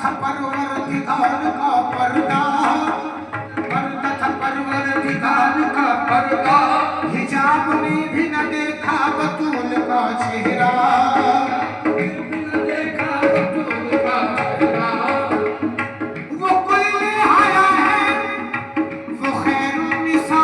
था परवरदिगार का पर्दा, पर्दा था परवरदिगार का पर्दा, हिजाब ने भी न देखा बतूल का चेहरा, वो कोई आया है, वो खैरुन्निसा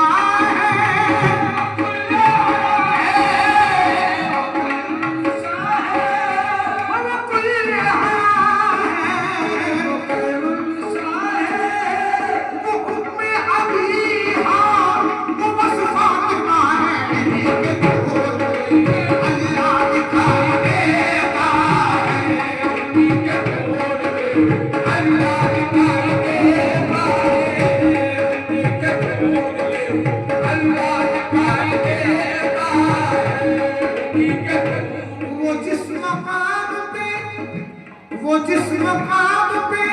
वो जिस मकाम पे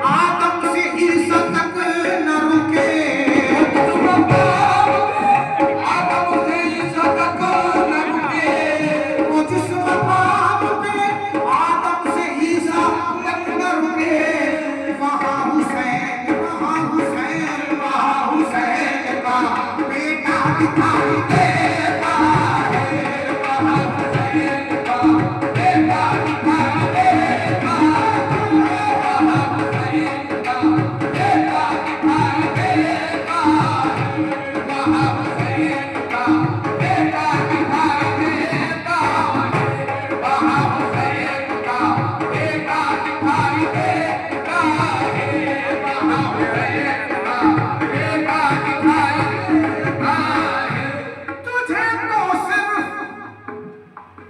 आदम से ईसा तक न रुके, आदम से ईसा तक न रुके, वो जिस मकाम पे आदम से ईसा तक न रुके, वहाँ हुसैन का बेटा दिखाई देता है, वहाँ हुसैन का बेटा दिखाई देता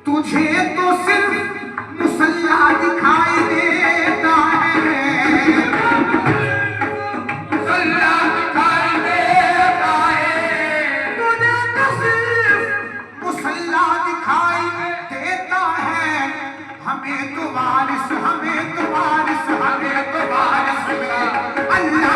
तुझे तो सिर्फ मुसल्ला दिखाई देता है, मुसल्ला दिखाई देता है, तुझे तो सिर्फ मुसल्ला दिखाई देता है, हमें तो वारिस, हमें तो वारिस, हमें तो वारिस अल्लाह